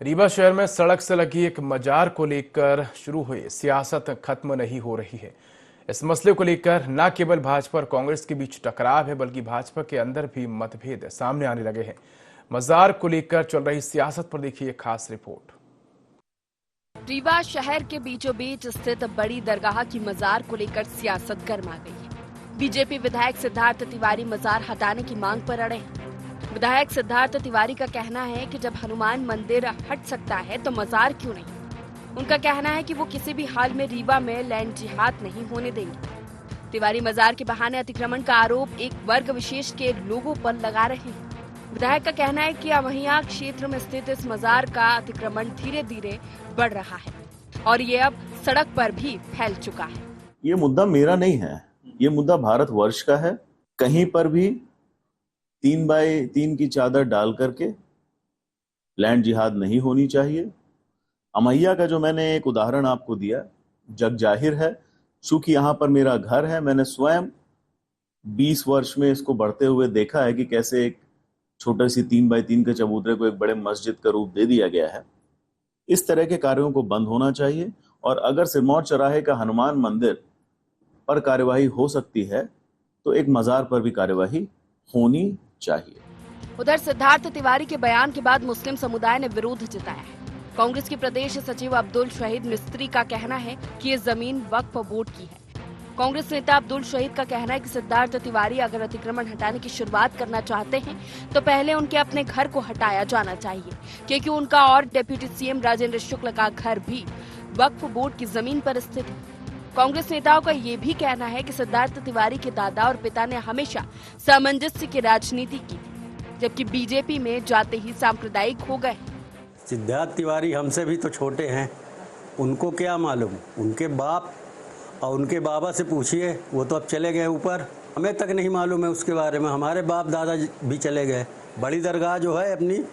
रीवा शहर में सड़क से लगी एक मजार को लेकर शुरू हुई सियासत खत्म नहीं हो रही है। इस मसले को लेकर न केवल भाजपा और कांग्रेस के बीच टकराव है, बल्कि भाजपा के अंदर भी मतभेद सामने आने लगे हैं। मजार को लेकर चल रही सियासत पर देखिए खास रिपोर्ट। रीवा शहर के बीचों बीच स्थित बड़ी दरगाह की मजार को लेकर सियासत गर्मा गई है। बीजेपी विधायक सिद्धार्थ तिवारी मजार हटाने की मांग पर अड़े हैं। विधायक सिद्धार्थ तिवारी का कहना है कि जब हनुमान मंदिर हट सकता है तो मजार क्यों नहीं। उनका कहना है कि वो किसी भी हाल में रीवा में लैंड जिहाद नहीं होने देंगे। तिवारी मजार के बहाने अतिक्रमण का आरोप एक वर्ग विशेष के लोगों पर लगा रहे हैं। विधायक का कहना है कि अमहिया क्षेत्र में स्थित इस मजार का अतिक्रमण धीरे धीरे बढ़ रहा है और ये अब सड़क पर भी फैल चुका है। ये मुद्दा मेरा नहीं है, ये मुद्दा भारतवर्ष का है। कहीं पर भी 3x3 की चादर डाल करके लैंड जिहाद नहीं होनी चाहिए। अमैया का जो मैंने एक उदाहरण आपको दिया, जग जाहिर है, चूंकि यहाँ पर मेरा घर है, मैंने स्वयं 20 वर्ष में इसको बढ़ते हुए देखा है कि कैसे एक छोटे सी 3x3 के चबूतरे को एक बड़े मस्जिद का रूप दे दिया गया है। इस तरह के कार्यों को बंद होना चाहिए और अगर सिरमौर चौराहे का हनुमान मंदिर पर कार्यवाही हो सकती है तो एक मजार पर भी कार्यवाही होनी चाहिए। उधर सिद्धार्थ तिवारी के बयान के बाद मुस्लिम समुदाय ने विरोध जताया है। कांग्रेस के प्रदेश सचिव अब्दुल शहीद मिस्त्री का कहना है कि ये जमीन वक्फ बोर्ड की है। कांग्रेस नेता अब्दुल शहीद का कहना है कि सिद्धार्थ तिवारी अगर अतिक्रमण हटाने की शुरुआत करना चाहते हैं तो पहले उनके अपने घर को हटाया जाना चाहिए, क्योंकि उनका और डिप्टी सीएम राजेंद्र शुक्ल का घर भी वक्फ बोर्ड की जमीन पर स्थित है। कांग्रेस नेताओं का ये भी कहना है कि सिद्धार्थ तिवारी के दादा और पिता ने हमेशा सामंजस्य की राजनीति की थी, जबकि बीजेपी में जाते ही सांप्रदायिक हो गए। सिद्धार्थ तिवारी हमसे भी तो छोटे हैं, उनको क्या मालूम। उनके बाप और उनके बाबा से पूछिए, वो तो अब चले गए ऊपर, हमें तक नहीं मालूम है उसके बारे में। हमारे बाप दादा भी चले गए। बड़ी दरगाह जो है अपनी,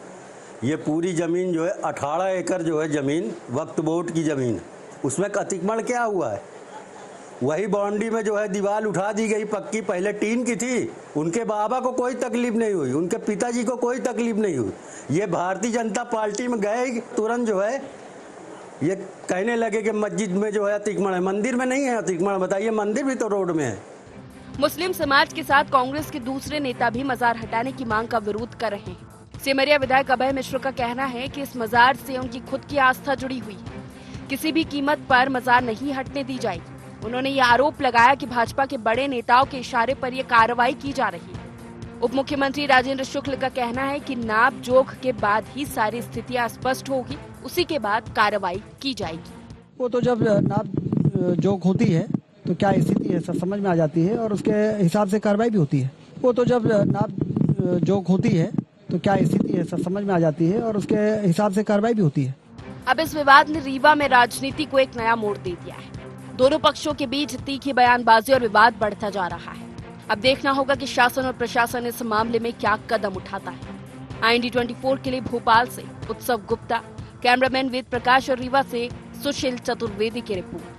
ये पूरी ज़मीन जो है 18 एकड़ जो है ज़मीन वक्फ बोर्ड की ज़मीन, उसमें अतिक्रमण क्या हुआ है? वही बाउंड्री में जो है दीवार उठा दी गई पक्की, पहले टीन की थी। उनके बाबा को कोई तकलीफ नहीं हुई, उनके पिताजी को कोई तकलीफ नहीं हुई। ये भारतीय जनता पार्टी में गए तुरंत जो है ये कहने लगे कि मस्जिद में जो है अतिक्रमण है, मंदिर में नहीं है अतिक्रमण। बताइए, मंदिर भी तो रोड में है। मुस्लिम समाज के साथ कांग्रेस के दूसरे नेता भी मजार हटाने की मांग का विरोध कर रहे हैं। सिमरिया विधायक अभय मिश्र का कहना है कि इस मजार से उनकी खुद की आस्था जुड़ी हुई है, किसी भी कीमत पर मजार नहीं हटने दी जाएगी। उन्होंने ये आरोप लगाया कि भाजपा के बड़े नेताओं के इशारे पर यह कार्रवाई की जा रही है। उप मुख्यमंत्री राजेंद्र शुक्ल का कहना है कि नाप जोख के बाद ही सारी स्थितियां स्पष्ट होगी, उसी के बाद कार्रवाई की जाएगी। वो तो जब नाप जोख होती है तो क्या स्थिति है सब समझ में आ जाती है और उसके हिसाब से कार्रवाई भी होती है। वो तो जब नाप जोख होती है तो क्या स्थिति है सब समझ में आ जाती है और उसके हिसाब से कार्रवाई भी होती है। अब इस विवाद ने रीवा में राजनीति को एक नया मोड़ दे दिया है। दोनों पक्षों के बीच तीखी बयानबाजी और विवाद बढ़ता जा रहा है। अब देखना होगा कि शासन और प्रशासन इस मामले में क्या कदम उठाता है। IND 24 के लिए भोपाल से उत्सव गुप्ता, कैमरामैन वेद प्रकाश और रीवा से सुशील चतुर्वेदी की रिपोर्ट।